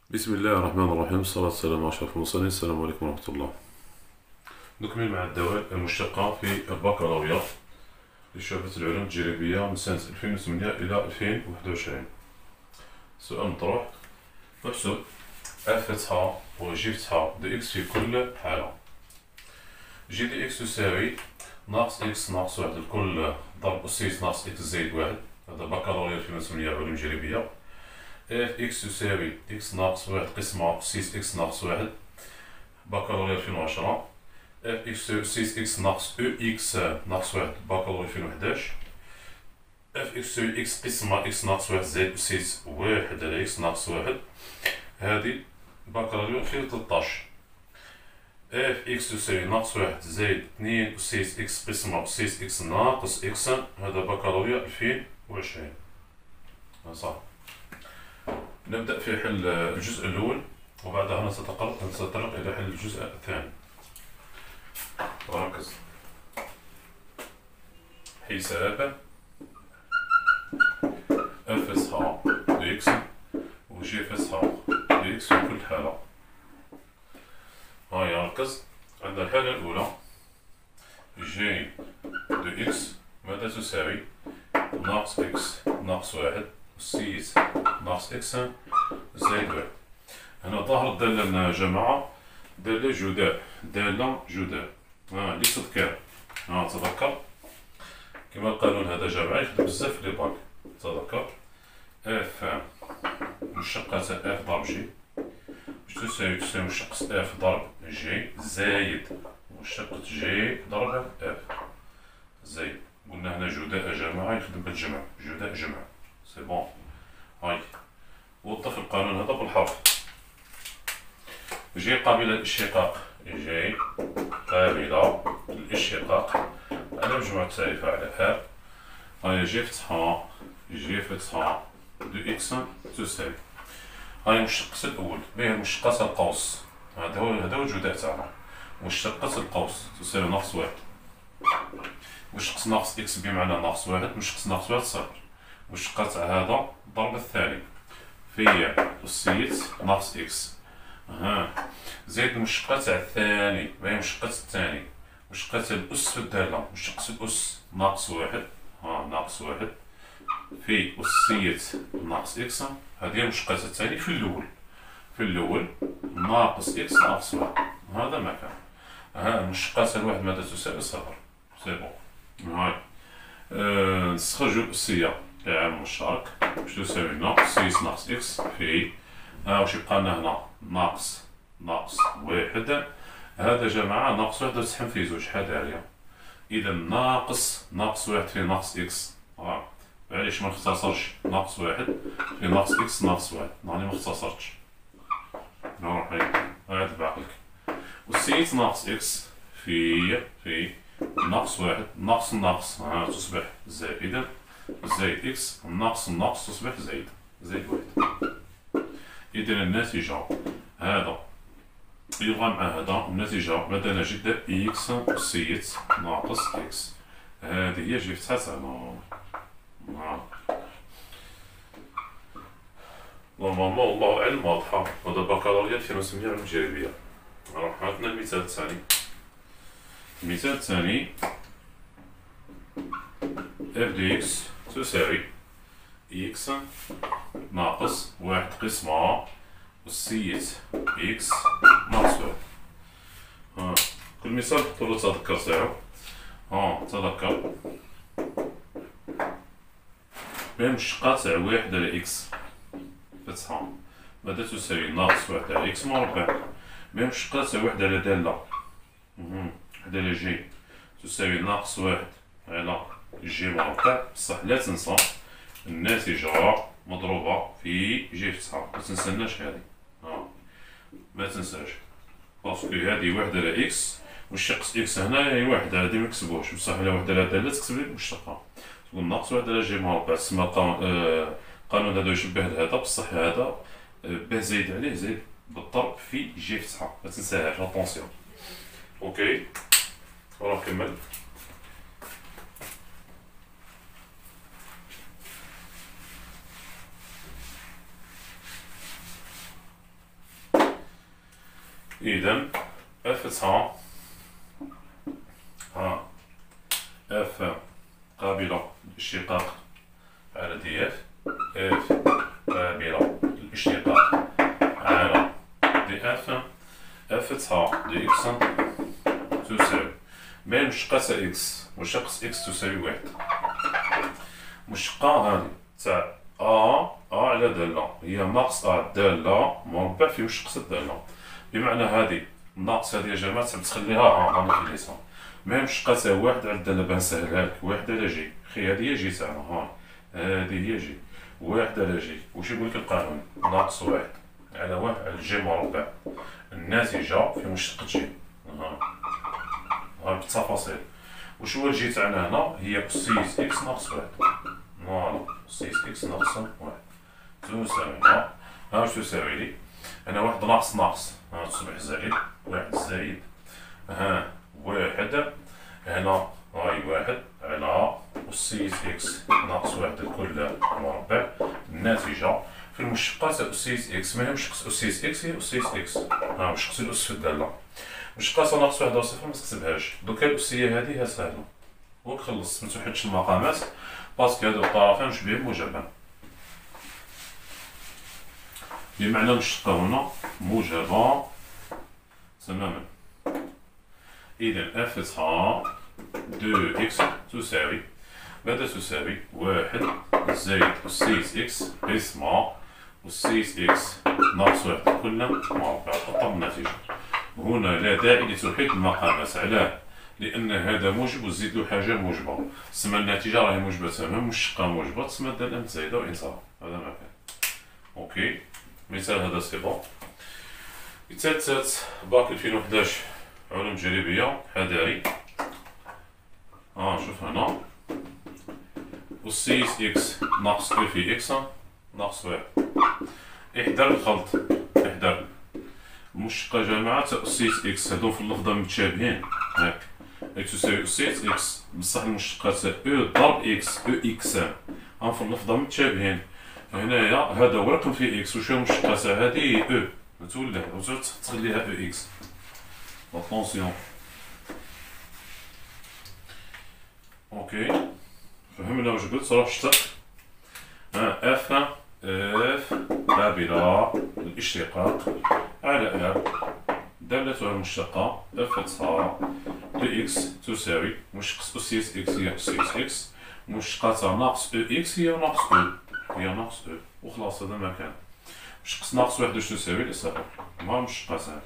بسم الله الرحمن الرحيم، والصلاة والسلام على أشرف المرسلين. السلام عليكم ورحمة الله. نكمل مع الدوال المشتقة في البكالوريا لشعبة العلوم التجريبية من سنة 2008 إلى 2021. سؤال مطروح: احسب اف فتحة وجي فتحة دي اكس في كل حالة. جي دي اكس تساوي ناقص اكس ناقص واحد الكل ضرب أسيس ناقص اكس زائد واحد. هذا بكالوريا 2008 علوم تجريبية. اف اكس تساوي اكس ناقص واحد قسمة سيس اكس ناقص واحد، بكالوريا 2010. اف اكس تساوي سيس اكس ناقص او اكس ناقص واحد، بكالوريا 2011. اف اكس تساوي اكس قسمة اكس ناقص واحد زائد سيس واحد على اكس ناقص واحد، هادي بكالوريا 2013. اف اكس تساوي ناقص واحد زائد اثنين أسيس اكس قسمة أسيس اكس ناقص اكس، هذا بكالوريا 2020. صح. نبدأ في حل الجزء الأول، وبعدها نتطرق إلى حل الجزء الثاني. وركز. حساب اف فتحة بإكس وجي فتحة بإكس في كل حالة. هاي ركز. عندنا الحالة الأولى جي دو إكس ماذا تساوي؟ ناقص إكس ناقص واحد سيس ناقص إكس زائد واحد. هنا ظهر الدالة لنا جماعة دالة جداء، دالة جداء ليست كام. تذكر كما القانون هذا جماعي يخدم بزاف في لي باك. تذكر اف مشقة اف ضرب جي تساوي مشقة اف ضرب جي زايد مشقة جي ضرب اف زايد. قلنا هنا جداء جماعة يخدم بالجمع، جداء جمع سي بون. هاي وظف القانون هذا بالحرف. جي قابلة للاشتقاق، جي قابلة للاشتقاق على مجموع التعريف على ار. هاي جي فتحة دو اكس تساوي، هاي مشتقة الأول بها مشتقة القوس، هذا هو الجداء تاعنا. مشتقة القوس تساوي ناقص واحد، مشتقة ناقص اكس بمعنى ناقص واحد، مشتقة ناقص واحد صفر. مشتقة تاع هذا الضرب الثاني في أسيت ناقص اكس زائد المشتقة تاع الثاني وهي مشتقة الثاني، مشتقة الأس في الدالة، مشتقة الأس ناقص واحد ناقص واحد في أسيت ناقص إكس. هذه هي مشتقة الثاني في الأول ناقص إكس ناقص واحد، هذا ما كان. مشتقة الواحد ماذا تساوي؟ صفر. سي بون. هاي نستخرجو الأسية لعامل مشترك باش تساوي ناقص سيس ناقص إكس في واش يبقى لنا هنا ناقص واحد. هذا جماعة ناقص واحد تسحب في زوج حدارية، إذا ناقص واحد في ناقص إكس. معليش ما نختصرش ناقص واحد في ناقص إكس ناقص واحد، راني ما اختصرتش. نروح هاد باقيلك. وسيت ناقص إكس في ناقص واحد ناقص تصبح زائدا زائد إكس ناقص تصبح زائد واحد. إذا الناتجة هذا يبغى مع هذا، النتيجة ماذا نجد؟ إكس أسيت ناقص إكس، هذه هي جي فتحة تاعنا. نورمالمون والله أعلم واضحة. هذا بكالوريا 2008 علوم تجريبية. نروح عندنا المثال الثاني. المثال الثاني اف دي إكس تساوي إكس ناقص واحد قسمة أسيت إكس ناقص واحد. كل مثال حطولو تذكر تاعو. تذكر بين مشتقة تاع واحد على إكس فتحة ماذا تساوي؟ ناقص واحد على إكس مربع. بين مشتقة تاع واحد على دالة واحد على جي تساوي ناقص واحد على جي مربع. بصح لا تنسى الناتجة مضروبة في جي فتحة، ما تنسناش هادي. ما تنساش باسكو هادي واحد على إكس مشتقة إكس هنا هي واحد، هادي مكتبوش. بصح على واحد على دالة تكتب لي المشتقة، تقول ناقص واحد على جي مربع. تسمى القانون هذا يشبه لهذا، بصح هذا به زايد عليه زايد بالضرب في جي فتحة، ما تنساهاش. اتونسيون. اوكي وراه كمل. إذا اف تسعة اف قابلة للاشتقاق على دي اف، اف قابلة للاشتقاق على دي اف، اف تسعة دي اكس تساوي بين مشتقات اكس مشتقة اكس تساوي واحد. مشتقة هذه تاع على دالة هي ناقص دالة مربع في مشتقة الدالة، بمعنى هذه الناقص هذه يا جماعة تخليها راني في اليسار. مهم مشتقة تاع واحد على الدالة بنسهلها لك، واحد على جي، خي هذه هي جي تاعنا، هذه هي جي، واحد على جي، واش يقول لك القانون؟ ناقص واحد على واحد على جي مربع، الناتجة في مشتقة جي، بالتفاصيل. واش هو الجي تاعنا هنا؟ هي أسيس إكس ناقص واحد، فوالا أسيس إكس ناقص واحد تساوي واش تساوي لي؟ هنا واحد ناقص تصبح زائد، واحد زائد واحد، هنا واحد على أسيس إكس ناقص واحد الكل مربع، الناتجة في المشتقة تاع أسيس إكس، ما هي مشتقة أسيس إكس؟ هي أسيس إكس، مشتقة الأس في الدالة، مشتقة ناقص واحد صفر متكتبهاش، دوكا الأسية هذه ساهلة، وخلصت متوحدش المقامات باسكو هادو الطرفين مشبهين موجبان، بمعنى المشتقة هنا موجبة تماما. إذا اف تسعة دو إكس تساوي ماذا تساوي؟ واحد زائد أسيس إكس قسمة أسيس إكس ناقص واحد كل مربع، حطها الناتجة. هنا لا داعي لتوحيد المقامات، علاه؟ لأن هذا موجب وزيد له حاجة موجبة، تسمى الناتجة راهي موجبة تمام، مشتقة موجبة، تسمى الدالة متزايدة وإنصاف، هذا ما كان. أوكي، مثال هذا سي بون. مثال تالت باك 2011 علوم تجريبية حذاري. شوف هنا أسيس إكس ناقص أو في إكس ناقص واحد. احذر الخلط، احذر المشتقة جماعة تاع أسيس إكس، هادو في اللفظة متشابهين، هاك تساوي أسيس إكس، بصح المشتقة تاع أو ضرب إكس، أو إكسان، في اللفظة متشابهين. هنايا هذا هو رقم في إكس، وشو المشتقة تاع هادي؟ أو، تولى تخليها أو إكس. أطونسيون. أوكي، فهمنا واش قلت؟ روح اشتق. اف قابلة للاشتقاق على ار، دالتها المشتقة اف تسعة دو اكس تساوي مشتقة أسيس اكس هي أسيس اكس، مشتقة ناقص او اكس هي ناقص او، هي ناقص او، وخلاص هذا ما كان. مشتقة ناقص واحد واش تساوي؟ الإسافة، مع مشتقتها.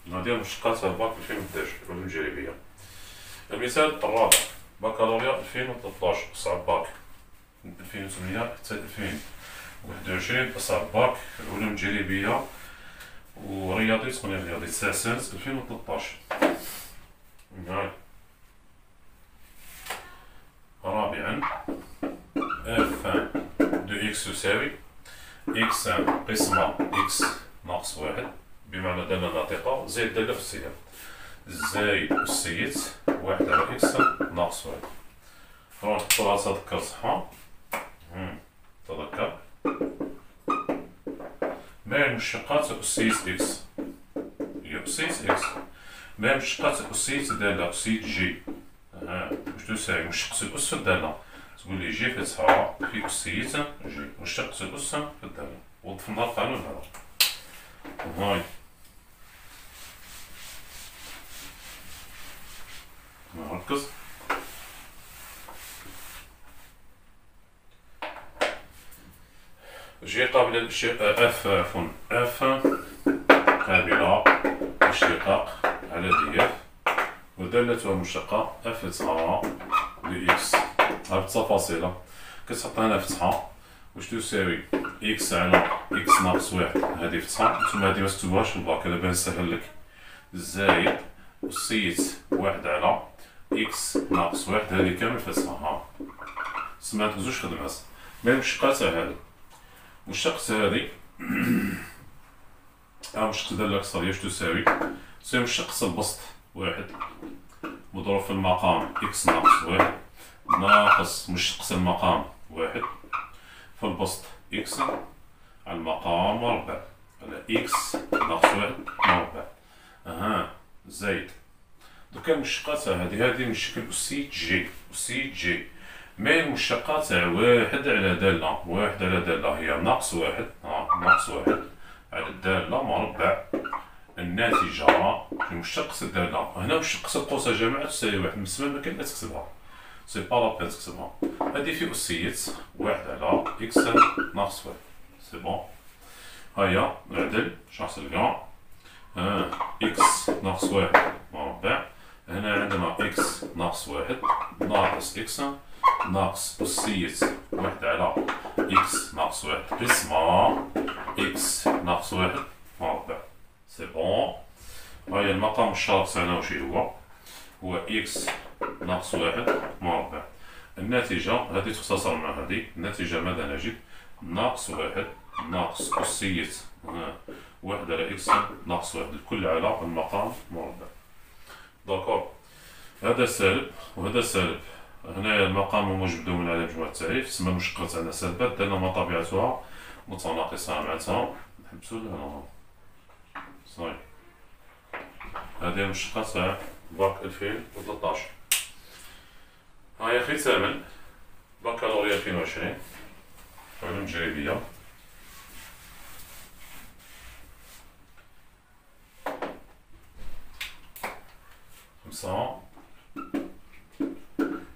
هذه المشتقات تاع باك 2011 علوم تجريبية. المثال الرابع بكالوريا 2013 صعب باك 2008 حتى 2021 صعب باك علوم تجريبية ورياضي، تقنية رياضي تاع سنة 2013. رابعا اف دو اكس تساوي اكس قسمة اكس ناقص واحد، بمعنى دالة ناطقة زائد دالة أسية، زائد أسية واحد على إكس ناقص واحد. راح نحطوها تذكر صحا، تذكر ما هي مشتقات أسية إكس؟ هي أسية إكس، ما هي مشتقات أسية دالة أسية جي؟ واش تساوي مشتقة الأس في الدالة؟ تقول لي جي في تسعة في أسية جي، مشتقة الأس في الدالة، وضفنا القانون هذا. هاي نركز. جي قابلة للاشتقاق، اف عفوا اف قابلة للاشتقاق على دي اف، ودالتها المشتقة اف تسعة دو اكس، هاي بالتفاصيل كتحط هنا فتحة واش تساوي اكس على اكس ناقص واحد، هادي فتحة، نتوما هادي متكتبوهاش في الباك، هذا باه نسهل لك، زايد أسية واحد على إكس ناقص واحد، هادي كامل فتحة، سمعت زوج خدمات. ما المشتقة تاع هادي؟ مشتقة هادي مشتقة دالة أكثر واش تساوي؟ تساوي مشتقة البسط واحد مضروب في المقام إكس ناقص واحد ناقص مشتقة المقام واحد في البسط إكس على المقام مربع على إكس ناقص واحد مربع. زائد. دوكا المشتقة تاع هادي من الشكل أسيت جي، أسيت جي. مي المشتقة تاع واحد على دالة، واحد على دالة هي ناقص واحد، ناقص واحد على الدالة مربع الناتجة لمشتقة الدالة. هنا مشتقة القوس يا جماعة تساوي واحد، من السما مكان لا تكتبها، سي با لا بين تكتبها. هادي في أسيت واحد على إكس ناقص واحد، سي بون. هيا نعدل شنو تلقى؟ إكس ناقص واحد مربع، هنا عندنا إكس ناقص واحد ناقص إكس ناقص أسيت واحد على إكس ناقص واحد قسمة إكس ناقص واحد مربع، سي بون. هيا المقام الشرط تاعنا واش هو إكس ناقص واحد مربع. الناتجة هذه تختصر مع هذه، الناتجة ماذا نجد؟ ناقص واحد ناقص أسيت واحد على إكس ناقص واحد، الكل على المقام مربع. داكور، هذا سالب وهذا سالب. هنايا المقام موجب من على مجموع التعريف، تسمى المشتقة تاعنا سالبات، درنا ما طبيعتها متناقصة معناتها نحبسو هنا صاي. هذه المشتقة تاع باك 2013. هاهي ختاما بكالوريا 2020 علوم تجريبية. خمسة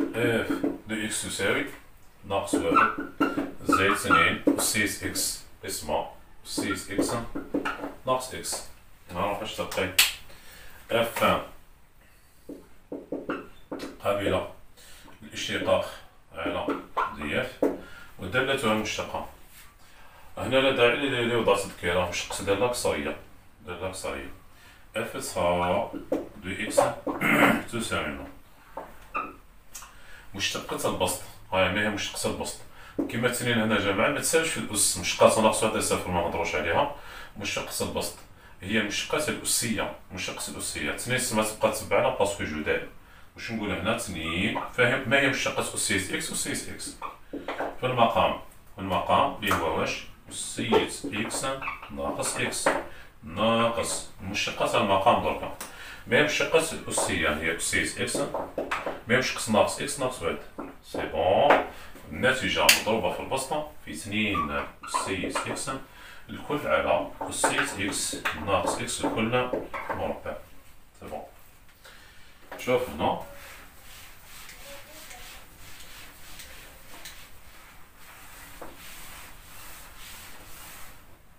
اف دو اكس تساوي ناقص واحد زائد اثنين أسيس اكس قسمة أسيس اكس ناقص اكس. نعرف اش تلقاي اف قابلة للاشتقاق على دي اف ودالتها المشتقة. هنا لا داعي لوضع تذكيرة، مشتقة دالة كسرية، دالة كسرية اف تساوي دو اكس تساوي مشتقة البسط. هاي ما هي مشتقة البسط كما الاثنين هنا جماعة ما تساويش في الأس، مشتقة ناقص واحد صفر ما نهضروش عليها. مشتقة البسط هي مشتقة الأسية، مشتقة الأسية اثنين تسمى تبقى تتبعنا باسكو جو داير. واش نقول هنا اثنين فاهم ما هي مشتقة أسيس إكس؟ أسيس إكس في المقام، المقام اللي هو واش؟ أسيس إكس ناقص إكس ناقص مشتقة تاع المقام دركا. ما هي مشتقة الأسية هي أسيس إكس، ما هي مشتقة ناقص إكس ناقص واحد، سي بون. الناتجة مضروبة في البسطة في اثنين أسيس إكس الكل على أسيس إكس ناقص إكس الكل مربع، سي بون. شوف هنا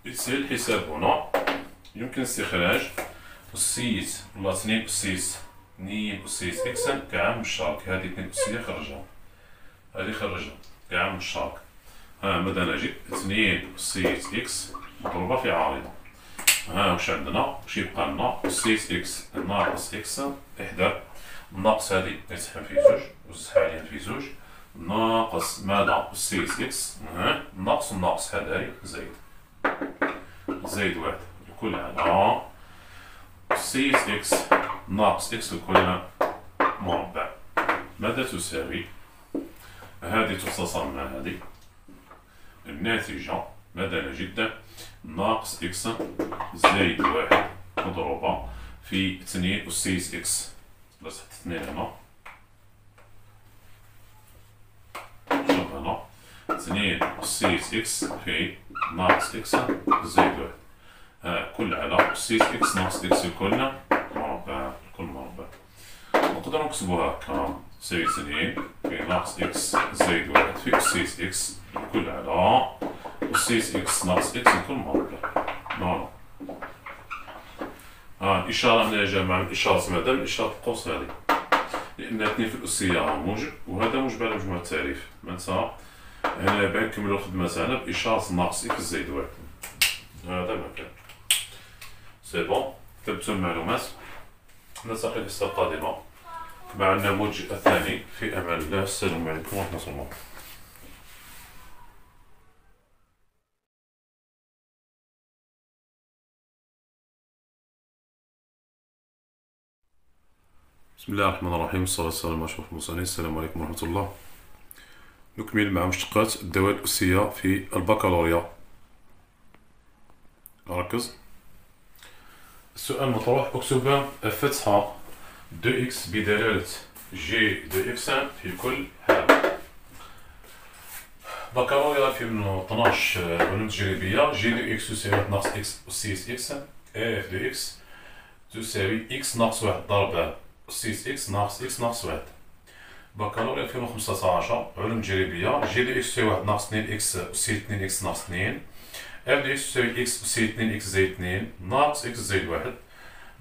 يتسهل الحساب. هنا يمكن استخراج أسيس ولا اثنين أسيس، اثنين أسيس إكس كعامل مشترك. هذه اثنين أسية خرجها، هذه خرجها كعامل مشترك. ماذا نجد؟ اثنين أسيس إكس مضروبة في عارضة. واش عندنا؟ واش يبقى لنا؟ أسيس إكس ناقص إكس احذر، الناقص هذه يتسحب في زوج وزز حاليا في زوج ناقص ماذا؟ أسيس إكس ناقص الناقص هذا زايد، زايد واحد الكل على أسيس إكس ناقص إكس الكل مربع. ماذا تساوي؟ هذه تختصر مع هذه، الناتجة ماذا نجد؟ ناقص إكس زايد واحد مضروبة في اثنين أسيس إكس، بس حط اثنين هنا، شوف هنا اثنين أسيس إكس في ناقص إكس زايد واحد كل على أسيس إكس ناقص إكس الكل مربع، الكل مربع. نقدرو نكتبوها هكا تساوي اثنين في ناقص إكس زايد واحد في أسيس إكس الكل على أسيس إكس ناقص إكس الكل مربع. فوالا الإشارة هنا يا جماعة الإشارة ماذا؟ من إشارة القوس هذه، لأن اثنين في الأسية موجب وهذا موجب على مجموع التعريف. معناتها هنا باغي نكملو الخدمة تاعنا بإشارة ناقص إكس زايد واحد، هذا مكان سي بون. كتبتو المعلومات، نلتقي الحصة القادمة مع النموذج الثاني في أمان الله. السلام عليكم ورحمة الله. بسم الله الرحمن الرحيم، والصلاة والسلام على أشرف المرسلين. السلام عليكم ورحمة الله. نكمل مع مشتقات الدوال الأسية في البكالوريا. ركز، السؤال مطروح اكتب فتحة دو إكس بدلالة جي دو إكس في كل حالة. بكالوريا 2012 علوم تجريبية. جي دو إكس تساوي ناقص إكس أسيس إكس، إف دو إكس تساوي إكس ناقص واحد ضرب أسيس إكس ناقص إكس ناقص واحد. بكالوريا 2015 علوم تجريبية. جي دو إكس تساوي واحد ناقص 2 إكس أسيس 2 إكس ناقص 2، اف دو إكس تساوي إكس أسيس 2 إكس زائد 2 ناقص إكس زائد واحد.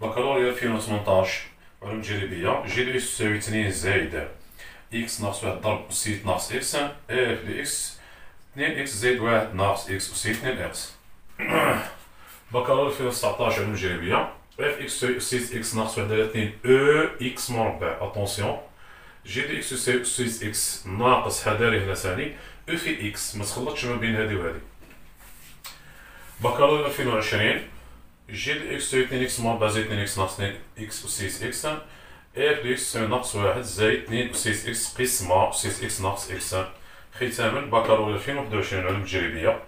بكالوريا 2018 علوم تجريبية. جي دو إكس تساوي 2 زائد إكس ناقص واحد ضرب أسيس ناقص إكس، اف دو إكس 2 إكس زائد واحد ناقص إكس أسيس 2 إكس. بكالوريا 2019 علوم تجريبية. اف إكس تساوي أسيس إكس ناقص واحد على 2 أو إكس مربع. أطونسيون، جي دو إكس تساوي أسيس إكس ناقص حذاري هنا ثاني أو في إكس، ما تخلطش ما بين هادي وهادي. بكالوريا 2020 جي دو إكس تساوي 2 إكس مربع زائد 2 إكس ناقص 2 إكس أسيس إكس، اف دو إكس تساوي ناقص واحد زائد 2 أسيس إكس قسمة أسيس إكس ناقص إكس. ختاما بكالوريا 2021 علوم تجريبية.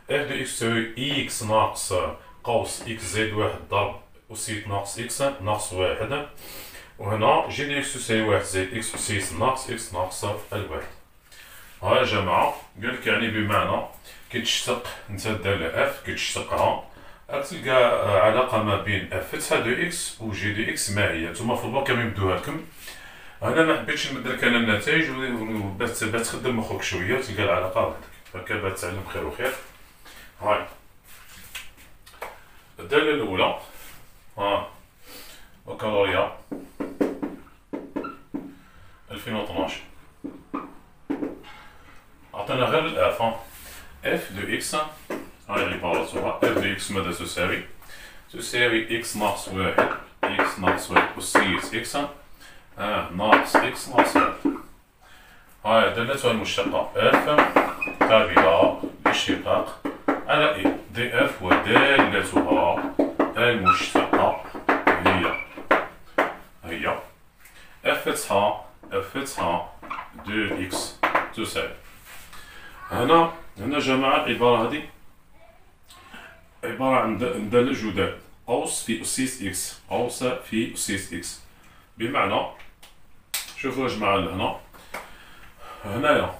اف دو إكس تساوي إكس ناقص قوس إكس زائد واحد ضرب أسيس ناقص إكس ناقص واحد، وهنا جي دو إكس تساوي واحد زائد إكس أسيس ناقص إكس ناقص الواحد. ها يا جماعة قالك يعني بمعنى كي تشتق نتا الدالة اف كي تشتقها راك تلقى علاقة ما بين اف فتحة دو اكس و جي دو اكس ما هي. نتوما في الباك كانوا يمدوها لكم، انا ما حبيتش نبدل لك انا النتائج باش تخدم مخك شوية وتلقى العلاقة هكذاك، هكا باش تعلم خير وخير. هاي الدالة الأولى، ها بكالوريا 2012 عطينا غير الاف. اف دو اكس هاي عبارتها اف دو اكس ماذا تساوي اكس ناقص واحد اكس ناقص واحد أسيس اكس ناقص اكس ناقص واحد. هاي دالتها المشتقة اف قابلة للاشتقاق على اي دي اف، ودالتها المشتقة هي اف فتحة دو اكس تساوي. هنا جماعة العبارة هذه عبارة عن دالة جداد قوس في أسيس إكس، قوس في أسيس إكس، بمعنى شوفوا يا جماعة هنايا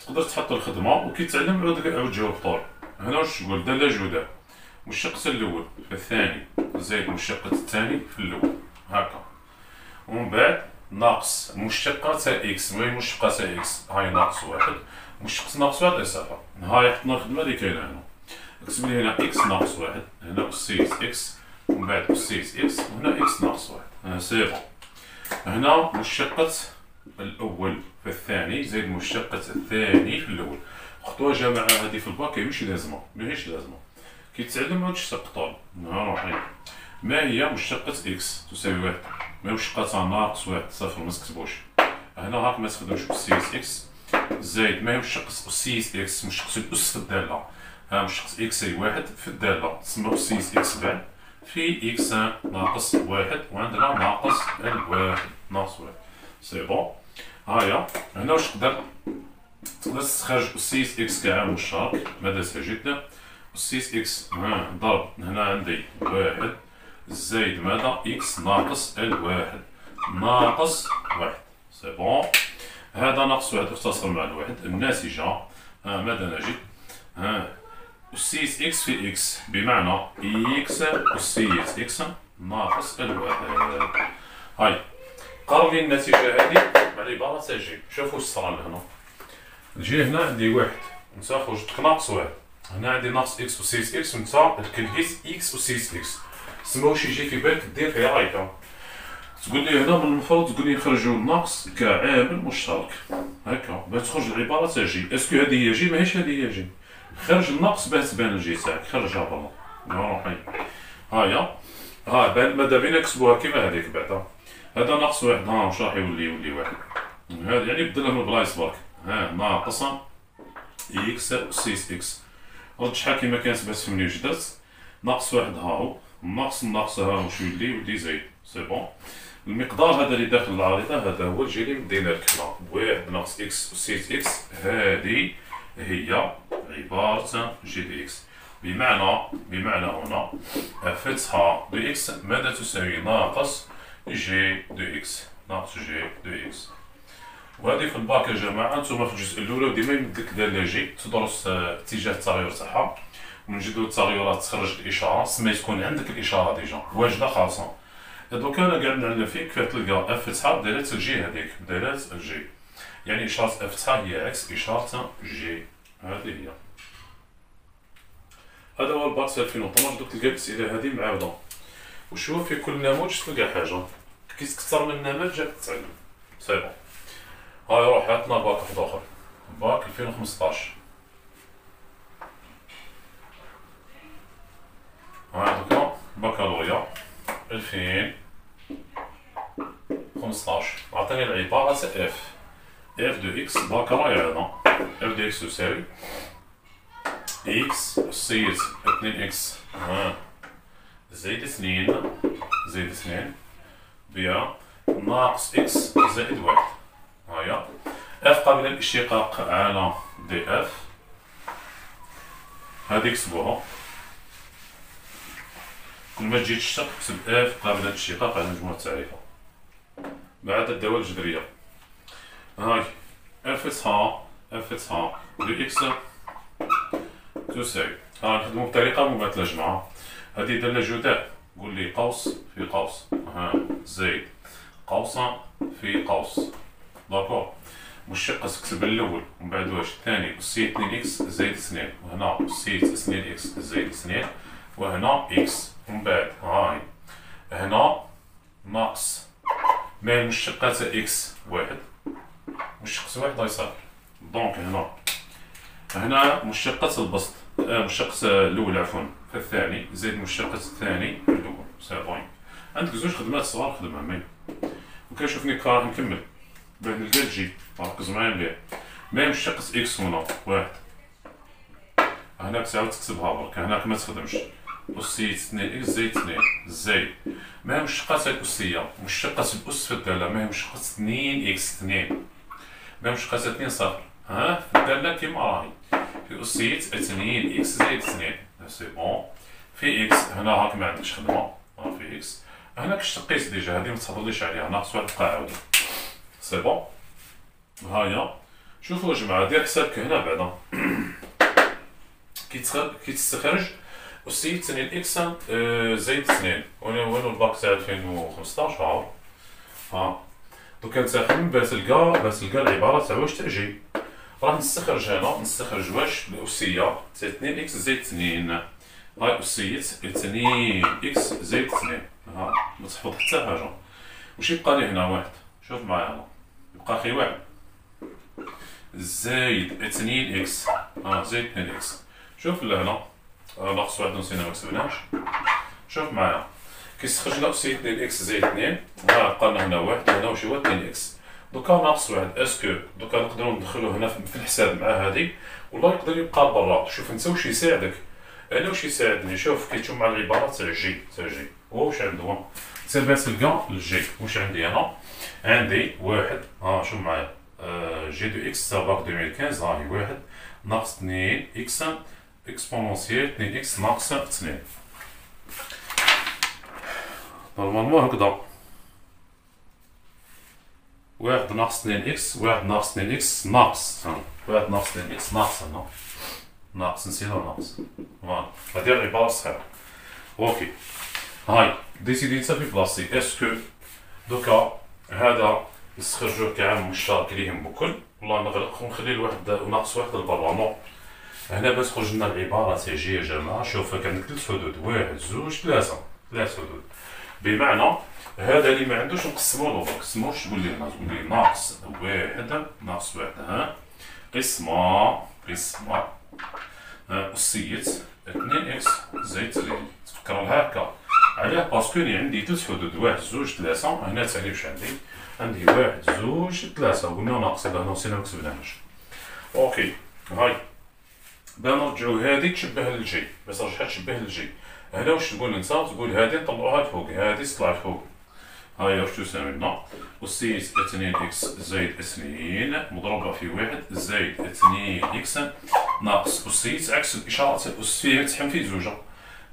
تقدر تحط الخدمة وكي تعلم عاود جاوب طول. هنا واش تقول دالة جداد مشتقة الأول في الثاني زائد مشتقة الثاني في الأول هكا، ومن بعد ناقص مشتقة تاع إكس، وهي مشتقة تاع إكس هاي ناقص واحد، مشتقة ناقص واحد إصافة. هاي حطنا الخدمة اللي كاينة هنا، كتب لي هنا إكس ناقص واحد، هنا أسيس إكس، ومن بعد أسيس إكس، وهنا إكس ناقص واحد، سي بون. هنا مشتقة الأول في الثاني زائد مشتقة الثاني في الأول. خطوة جماعة هذه في الباك ماشي لازمة، ماهيش لازمة، كي تعلم عاود تشتق طول. روحي ما هي مشتقة إكس تساوي واحد، ما مشتقتها ناقص واحد صفر ما تكتبوش. هنا هاك ما تخدمش أسيس إكس زائد ما هي مشتقة أسيس إكس، مشتقة الأس في الدالة، ها مشتقة إكس هي واحد في الدالة تسمى أسيس إكس بعد في إكس ناقص واحد، وعندنا ناقص الواحد ناقص واحد، سي بون. هايا هنا واش تقدر تستخرج أسيس إكس كعامل مشترك، ماذا سجد أسيس إكس ضرب هنا عندي واحد زائد ماذا إكس ناقص الواحد ناقص واحد، سي بون. هذا ناقص واحد اختصر مع الواحد، الناتجة ماذا نجد؟ أسيس إكس في إكس، بمعنى إكس أسيس إكس ناقص الواحد. هاي قرب لي النتيجة هذه مع العبارة تاجي. شوفوا واش صرا هنا، نجي هنا عندي واحد نتا خرجت ناقص واحد، هنا عندي ناقص إكس أسيس إكس ونتا كليت إكس أسيس إكس، تسمى واش يجي في بالك دير فيها هايكا، تقول لي هنا من المفروض تقول لي نخرجوا الناقص كعامل مشترك هكا باش تخرج العبارة تاع جي. اسكو هذه هي جي؟ ماهيش هذه هي جي، خرج النقص باش تبان الجي تاعك، خرجها برا. روحي هايا بان ماذا بينا نكتبوها كيما هذيك بعدا، هذا ناقص واحد واش راح يولي واحد، هذا يعني بدلها من البلايص برك، ناقص إكس أسيس إكس، رد شحال كيما كانت باش تفهمني وجدات، ناقص واحد هاهو، ناقص ها واش يولي زايد، سي بون. المقدار هذا اللي داخل العارضة هذا هو الجي اللي مدينا لك هنا، واحد ناقص إكس أسيس إكس، هذه هي عبارة جي دي إكس. بمعنى هنا فتحة دو إكس ماذا تساوي؟ ناقص جي دو إكس، ناقص جي دو إكس. وهذه في الباك يا جماعة نتوما في الجزء الأولى ديما يمدلك داير جي تدرس اتجاه التغير تاعها، من جدول التغيرات تخرج الإشارة، تسمى تكون عندك الإشارة ديجا واجدة خاصة. دوكا أنا قاعد نعلم فيك كيف تلقى اف فتحة دايرة الجي هذيك، دايرة الجي، يعني إشارة اف فتحة هي عكس إشارة جي، هذه هي. هذا هو الباك 2012. دوك تلقى الأسئلة هذه معاودة، وشوف في كل نموذج تلقى حاجة، كي تكثر من نموذج تتعلم. سي بون. هاي روح عطنا باك واحد آخر، باك 2015. هاي دوكا بكالوريا 2015. عطاني العبارة اف دو اكس بكالوريا هنا، اف دو اكس تساوي اكس أسيت 2 اكس زائد 2 بيا ناقص اكس زائد 1. هايا اف قابلة للاشتقاق على دي اف، هادي كتبوها كل ما تجي تشتق كتب اف قابلة للاشتقاق على مجموع التعريفة مع عدد الدوال الجذرية. هاي اف فتحة دو اكس تساوي، نخدمو بطريقة مماثلة جماعة. هادي دالة جداء، قول لي قوس في قوس، زائد قوسا في قوس، داكور. مشقة تكتب الأول ومن بعد واش الثاني، أسية 2 إكس زائد 2، وهنا أسية 2 إكس زائد 2، وهنا إكس، ومن بعد هاي هنا ناقص ما مشقة تاع إكس واحد، مشقة واحد يصافي. دونك هنا مشقة البسط، مشقة الأول عفوا في الثاني زائد مشقة الثاني في الأول، سي بوين. عندك زوج خدمات صغار خدمها مي، وكنشوفني راح نكمل باه نلقى الجي، ركز معايا مليح. ما مشقة إكس هنا واحد، هناك تعاود تكتبها برك، هناك ما تخدمش. أسية 2 إكس زائد 2 زائد ما مشقة الأسية، مشقة الأس في الدالة ما هي مشقة 2 إكس 2، ما مشقة 2 صفر، في الدالة كيما راهي في أسية 2 إكس زائد 2، سي بون. في إكس هنا هاك ما عندكش خدمة، في إكس هناك اشتقيت ديجا، هادي متهضرليش عليها، ناقص واحد بقى عاودة، سي بون. هايا شوفو جماعة دير حسابك هنا بعدا كي تستخرج أسية 2 إكس زائد 2، وينو الباك تاع 2015 دوكا نتخمم باه تلقى العبارة تاع واش تاع جي. راح نستخرج هنا، نستخرج واش الأسية تاع 2 إكس زائد 2، هاي أسية 2 إكس زائد 2، ما تحفظ حتى حاجة. واش يبقى لي هنا واحد، شوف معايا هنا يبقى خي واحد زايد 2 إكس زايد 2 إكس. شوف لهنا ناقص واحد نسينا ما كتبناش، شوف معايا كي استخرجنا أسية 2 إكس زايد 2 بقى لنا هنا واحد، هنا واش هو 2 إكس، دوكا ناقص واحد. اسكو دوكا نقدرو ندخلو هنا في الحساب مع هادي، ولا يقدر يبقى برا. شوف انت واش يساعدك، انا واش يساعدني، شوف كي تشوف مع العبارة تاع جي هو واش عندو، تبان تلقى الجي واش عندي انا، عندي واحد شوف معايا جي دو اكس تاع باك 2015 هاهي واحد ناقص 2 اكس اكسبونونسيال 2 اكس ناقص 2. نورمالمون هكذا واحد ناقص 2 اكس، واحد ناقص 2 اكس ناقص، واحد ناقص 2 اكس ناقص هنا ناقص، نسينا ناقص، فوالا هادي العبارة الصحيحة. اوكي هاي ديسيدي نتا في بلاصتي. اسكو دوكا هذا نستخرجوه كعامل مشترك ليهم بكل، ولا نغلق ونخلي الواحد وناقص واحد لبرا؟ نو، هنا باش تخرج لنا العبارة تاع جي يا جماعة. شوف عندك 3 حدود، واحد زوج ثلاثة، 3 حدود، بمعنى هذا اللي ما عندوش نقسمو له، نقسموش تقول لي هنا، تقول لي ناقص واحد ناقص واحد قسمة أسية 2 إكس زائد 2. تفكروا هكا علاه باسكو عندي 3 حدود، واحد زوج ثلاثة، هنا تاني واش عندي واحد زوج ثلاثة، قلنا ناقص هذا هنا نسينا مكتبناهاش. اوكي هاي باه نرجعو هادي تشبه للجي، باش ترجعها تشبه للجي. هنا واش تقول انت، تقول هادي نطلعوها لفوق، هادي تطلع لفوق، هاي واش تساوي لنا؟ أسيس 2 إكس زائد 2 مضروبة في 1 زائد 2 إكس ناقص أسيس عكس الإشارة أس فيه تحم في زوجة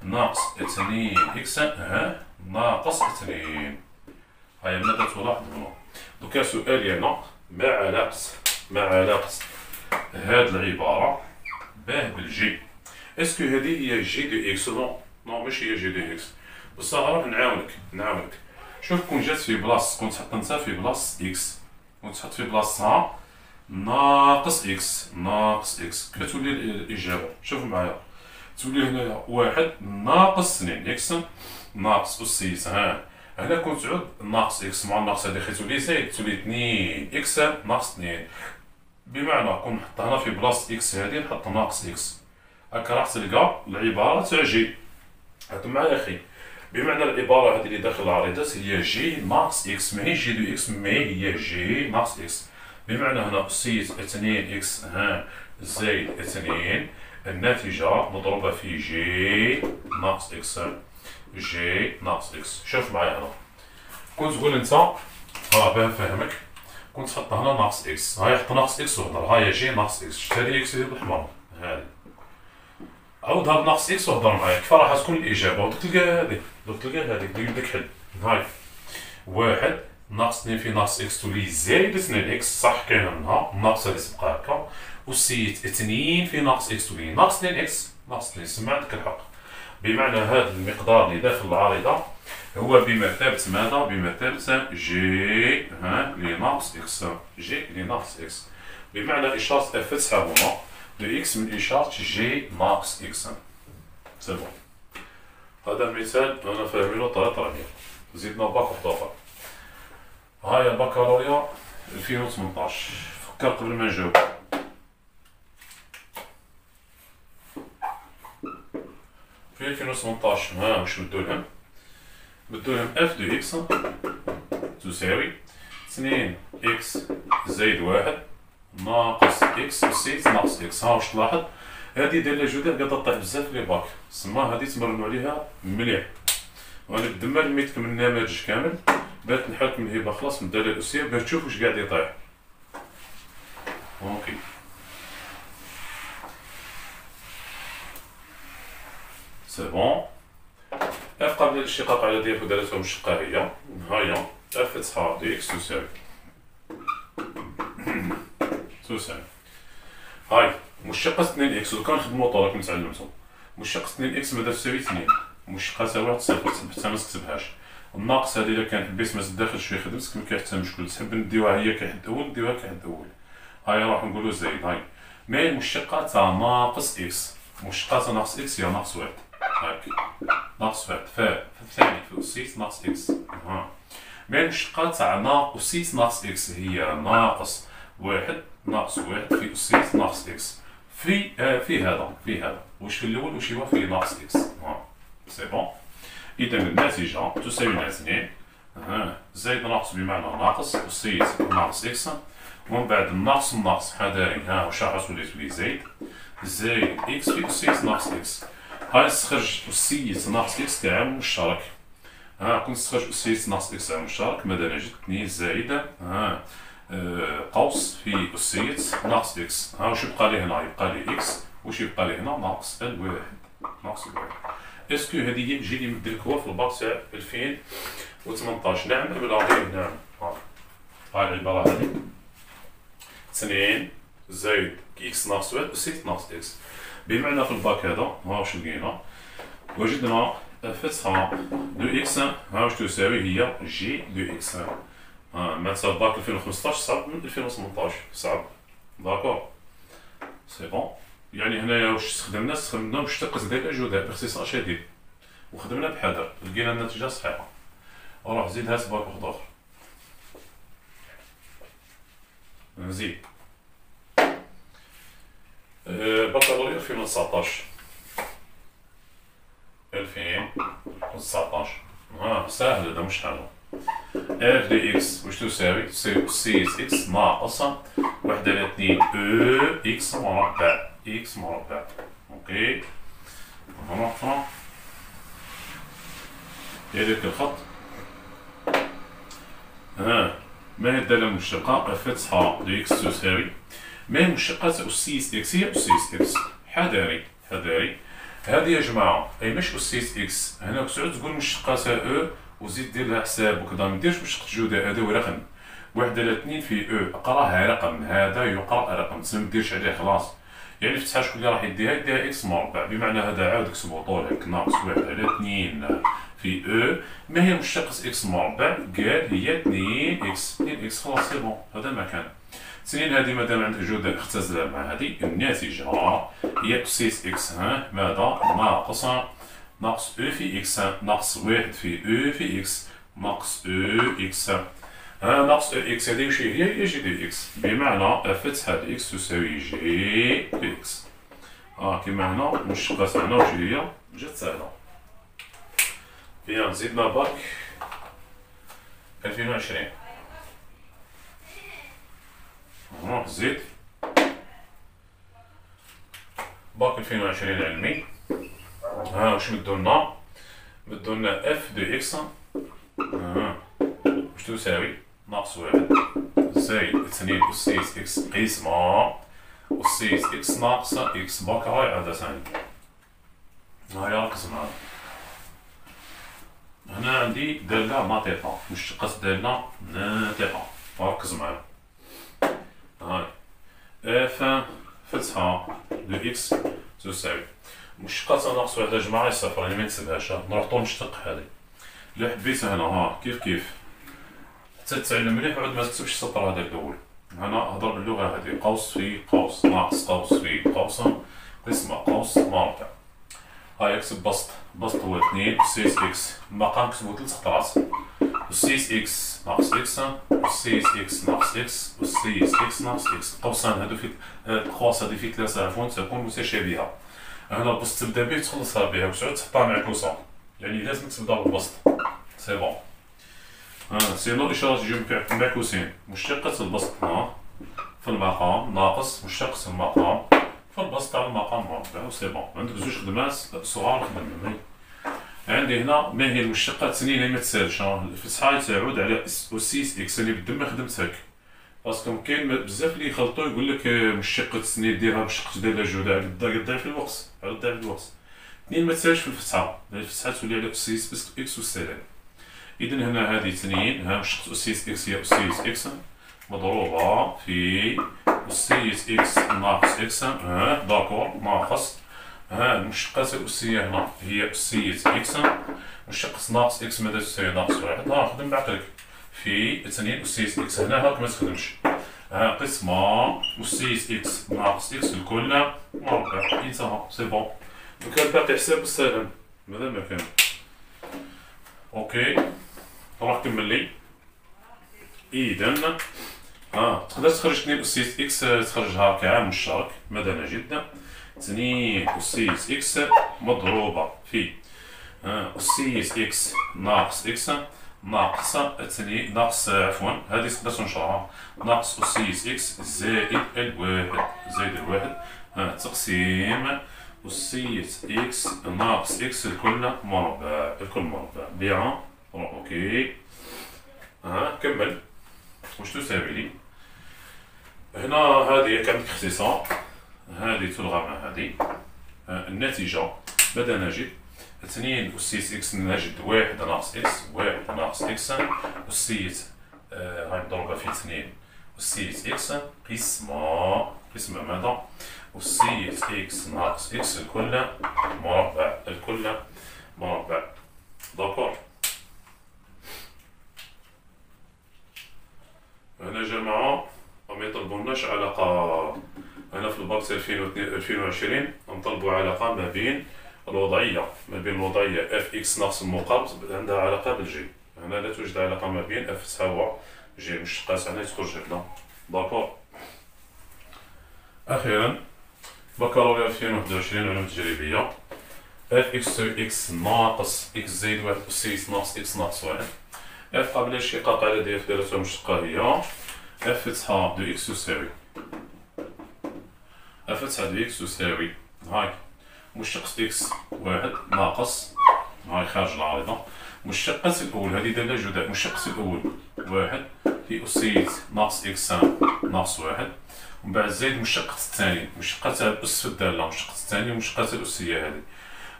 ناقص 2 إكس ناقص 2. هاي ماذا تلاحظ هنا؟ دوكا سؤال ديالنا ما علاقة هاد العبارة باه بالجي. اسكو هادي هي جي دو إكس؟ نو ماشي هي جي دو إكس. بصح راح نعاونك. شوف كون جات في بلاص كون تحط انت في بلاص إكس وتحط في بلاصتها ناقص إكس كتولي الإجابة. شوف معايا تولي هنايا 1 ناقص 2 إكس ناقص أسيس. هنا كون تعود ناقص إكس مع الناقص هادي تولي زايد تولي 2 إكس ناقص 2. بمعنى كون نحط هنا في بلاصة إكس هادي نحط ناقص إكس هاكا راح تلقى العبارة تاع جي. هاكم معايا أخي. بمعنى العبارة هذه اللي داخل العريضات هي جي ناقص إكس ماهي جي دو إكس مي هي جي ناقص إكس. بمعنى هنا أسيس 2 إكس زائد 2 الناتجة مضروبة في جي ناقص إكس شوف معايا هنا كون تقول انت باه نفهمك كون تحط هنا ناقص إكس هاي حط ناقص إكس وهضر هاي جي ناقص إكس شفت هادي إكس بالأحمر هادي عاود هاد ناقص إكس وهضر معايا كيف راح تكون الإجابة ودوك تلقى هادي دير لك حل. هاي 1 ناقص 2 في ناقص إكس تولي زايد 2 إكس صح كاينة منها ناقص هادي تبقى هاكا وسيت 2 في ناقص إكس تولي ناقص 2 إكس ناقص 2 سما عندك الحق. بمعنى هذا المقدار اللي داخل العارضة هو بمثابة ماذا؟ بمثابة جي لناقص إكس جي لناقص إكس. بمعنى إشارة اف تسحب هنا دو إكس من إشارة جي ناقص إكس. سي بون. هذا المثال أنا فاهمينو طريقة زيدنا باك واحد آخر. هاي البكالوريا 2018 فكر قبل ما نجاوب. في 2018 واش بدولهم؟ بدولهم اف دو إكس تساوي 2 إكس زائد 1 ناقص إكس أسيس ناقص إكس. واش تلاحظ؟ هادي دايرة جودة قاعدة طيح بزاف لي باك سما هادي تمرنو عليها مليح. وأنا قد لميتكم النماذج كامل بات نحالكم الهبة خلاص من الدالة الأساسية باش تشوف واش قاعد يطيح. أوكي سي بون. اف قبل الاشتقاق على دياف ودالتها مشقة هي هاهي اف تسعة دي إكس تساوي هاي مشقة 2 إكس دوكا نخدمو طول كما تعلمتو مشقة 2 إكس ماذا تساوي 2 مشقة تساوي 1 صفر حتى متكتبهاش. الناقص هادي إلا كان حبيت ما زاد داخل شوية خدمتك مكاين حتى مشكل تحب نديوها هي كحد أول نديوها كحد أول. هاي راح نقولو زايد هاي مي مشقة تاع ناقص إكس مشقة تاع ناقص إكس هي ناقص 1 هاكي ناقص 1 فالثاني في أسيس ناقص إكس. مي المشقة تاع ناقص أسيس ناقص إكس هي ناقص 1 ناقص 1 في أسيس ناقص إكس في هذا واش في الأول واش هو في ناقص إكس. سي بون. إذا الناتجة تساوي 2 زائد ناقص بمعنى ناقص أسيس ناقص إكس ومن بعد الناقص بحال دايرين واش راح تولي زايد إكس في أسيس ناقص إكس. هاي نستخرج أسيس ناقص إكس كعامل مشترك. كون نستخرج أسيس ناقص إكس عامل مشترك ماذا نجد 2 زائد قوس في أسيس ناقص إكس. واش يبقى لي هنا؟ يبقى لي إكس واش يبقى لي هنا؟ ناقص الواحد ناقص الواحد. اسكو هادي هي الجي اللي مديلك هو في الباك تاع 2018؟ نعم أم لا؟ نعم. هاي العبارة هادي 2 زائد إكس ناقص 1 أسيس ناقص إكس. بمعنى في الباك هذا واش لقينا؟ وجدنا فتحة دو إكس واش تساوي هي جي دو إكس. معناتها الباك 2015 صعب من 2018 صعب. داكور سي بون. يعني هنايا واش استخدمنا مشتق زائد الجداء باختصار شديد وخدمنا بحذر لقينا النتيجة صحيحة. وراح زيد هات باك واحد آخر نزيد بكالوريا 2019 ساهل هذا مش حاجة. اف دي اكس واش تساوي؟ سيس اكس ناقص 1 على 2 او اكس مربع اوكي. نروح دير الخط ما هي الدالة المشتقة؟ اف فتحة دو اكس تساوي، ما هي مشتقة أسيس اكس؟ هي أسيس اكس. حذاري حذاري، هذه يا جماعة أي مش أسيس اكس، هنا كتعود تقول مشتقاتها او وزيد دير لها حساب وكذا، مديرش مشتقة جودة، هذا هو رقم واحد على اثنين في او، اقراها رقم، هذا يقرأ رقم، تسمى مديرش عليه خلاص. يعني فتحة شكون اللي راح يديها اكس مربع، بمعنى هذا عاود كتبو طول هاك ناقص واحد على اثنين في او، ما هي مشتقة اكس مربع؟ قال هي 2 اكس، 2 اكس خلاص سي بون، هذا المكان. ثانيا هذه مادام عندك جودة اختزلها مع هذه، الناتجة هي أسيس اكس ماذا؟ ناقص او في اكس، ناقص واحد في او في اكس، ناقص او اكس. ناقص او اكس هذه وش هي جي دو اكس، بمعنى فتحة اكس تساوي جي دو اكس. كيما هنا المشتقة تاعنا وش هي؟ جات سهلة. بيان، زدنا باك 2020. نروح زيد باك 2020 علمي. واش مدولنا؟ مدولنا اف دو اكس واش تساوي؟ ناقص واحد زائد اثنين أسيس اكس قسمة أسيس اكس ناقص اكس. باك هاي عادة ثاني، هاي ركز معايا. هنا عندي دالة ناطقة، مشتقة دالة ناطقة، ركز معايا. هاي اف فتحة دو اكس تساوي مشتقة ناقص واحد يا جماعة صفر، يعني منسبهاش، نربطو المشتق هذه. إلا حبيت هنا كيف حتى تتعلم مليح وعاد ما تكتبش السطر هذاك الأول. هنا هضر باللغة هذه، قوس في قوس ناقص قوس في قوس قسمة قوس مربع. هاي اكتب بسط هو 2 أسيس اكس، المقام كتبو 3 خطرات، أسيس اكس ناقص اكس، أسيس اكس ناقص اكس، أسيس اكس ناقص اكس. قوسان هادو في القواس هذه في 3 عفوا تكون متشابهة. هنا البسط تبدا به تخلصها بها وتعود تحطها معكوسة، يعني لازم تبدا بالبسط. سي بون. سينو الإشارات يجيو معكوسين، مشتقة البسط في المقام ناقص مشتقة المقام في البسط تاع المقام مربع، وسي بون. عندك زوج خدمات صغار خدمهم. عندي هنا ما هي المشتقة الثانية اللي ما تسالش، الفتحة تعود على أسيس اكس اللي بالدم ما خدمت هاك، باسكو كاين بزاف اللي يخلطو يقول لك مشتقة الثانية ديرها مشتقة ديال جودة على ضعف الوقت، على ضعف الوقت. اثنين ما تسالش في الفتحة، الفتحة تولي على أسيس بس اكس والسالب. إذا هنا هذه اثنين، مشتقة أسيس اكس هي أسيس اكس مضروبة في أسيس اكس ناقص اكس، داكور ناقص المشتقات الأسية هنا هي أسية اكس، مشتقة ناقص اكس ماذا تساوي؟ ناقص واحد. خدم بعقلك في اثنين أسيس اكس، هنا هاك ما تخدمش. قسمة أسيس اكس ناقص اكس الكل مربع، انتهى سي بون. وكان باقي حساب بالسالب، ماذا ما كان. اوكي راح كمل لي. إذا تقدر تخرج 2 أسيس اكس تخرجها كعامل مشترك، ماذا جدا 2 أسيس اكس مضروبة في أسيس اكس ناقص اكس ناقص 2 ناقص عفوا هذه تقدر تنشرها ناقص أسيس اكس زائد الواحد تقسيم أسيس اكس ناقص اكس الكل مربع، بيان. اوكي كمل. واش تساوي لي؟ هنا هذه كانت اختصار، هذه تلغى مع هذه. النتيجة ماذا نجد؟ 2 أسيس اكس نجد 1 ناقص اكس، 1 ناقص اكس أسيس هاي مضروبة في 2 أسيس اكس قسمة ماذا؟ أسيس اكس ناقص اكس الكل مربع. داكور. هنا جماعة ما يطلبوناش علاقة، هنا في الباك 2020 نطلبوا علاقة ما بين الوضعية اف اكس ناقص المقابل عندها علاقة بالجي. هنا لا توجد علاقة ما بين اف تساوى جي، مشتقات هنا تخرج هكذا. داكور. أخيرا بكالوريا 2021 علوم تجريبية، اف اكس تساوي اكس ناقص اكس زائد واحد أسيس ناقص اكس ناقص واحد. اف قبل الاشتقاق على دائرة مشتقة هي اف فتحة دو اكس تساوي هاي مشتقة اكس واحد ناقص هاي خارج العارضة، مشتقة الأول هذه دالة جداء، مشتقة الأول واحد في أسية ناقص إكس ناقص واحد، ومن بعد زايد مشقة الثاني، مشقة تاع الأس في الدالة، مشقة الثاني ومشقة الأسية هذه.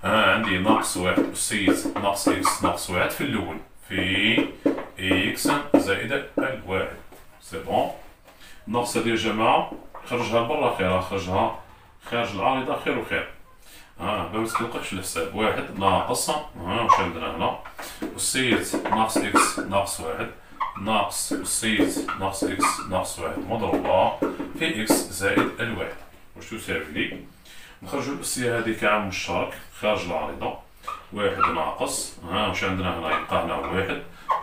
عندي ناقص واحد أسية ناقص إكس ناقص واحد في الأول في إكس زائد الواحد. سي بون. الناقصة ديال الجماعة خرجها لبرا خير، خرجها خارج العارضة خير وخير. باش متكلقحش الحساب. واحد ناقص واش عندنا هنا؟ أسية ناقص إكس ناقص واحد ناقص أسية ناقص إكس ناقص واحد مضروبة في إكس زائد الواحد. واش تساوي لي؟ نخرجو الأسية هذه كعامل مشترك خارج العارضة. واحد ناقص واش عندنا هنا؟ يبقى هنا واحد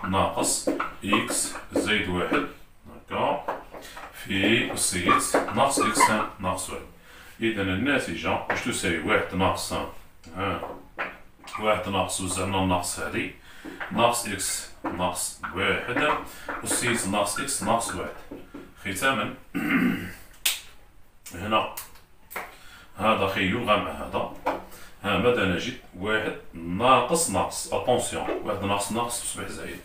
ناقص إكس زائد واحد هكا في أسية ناقص إكس ناقص واحد. إذا الناتجة واش تساوي؟ واحد ناقص واحد ناقص وزعنا الناقص هذه ناقص إكس ناقص واحد أسية ناقص إكس ناقص واحد. ختاما هنا هذا خيوغا مع هذا. ماذا نجد؟ واحد ناقص ناقص، اتونسيون، واحد ناقص ناقص تصبح زائد.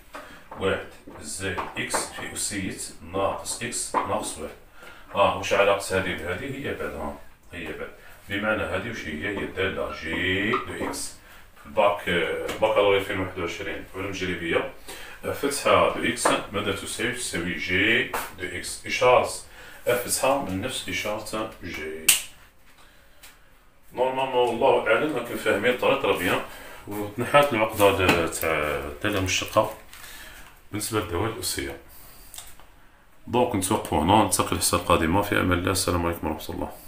واحد زائد إكس في أسية ناقص إكس ناقص واحد. واش علاقة هذه بهذه؟ هي بعد هي بعد، بمعنى هذه واش هي؟ هي الدالة جي دو إكس في الباك البكالوريا 2021 في المجربية. فتحة دو إكس ماذا تساوي؟ تساوي جي دو إكس. إشارة فتحة من نفس إشارة جي. نورمالمون والله أعلم راكم فاهمين طريقة بيان، وتنحات العقدة تاع الدالة المشتقة بالنسبة للدوال الأسية. دونك نتوقفو هنا، نلتقي الحصة القادمة في أمان الله. السلام عليكم ورحمة الله.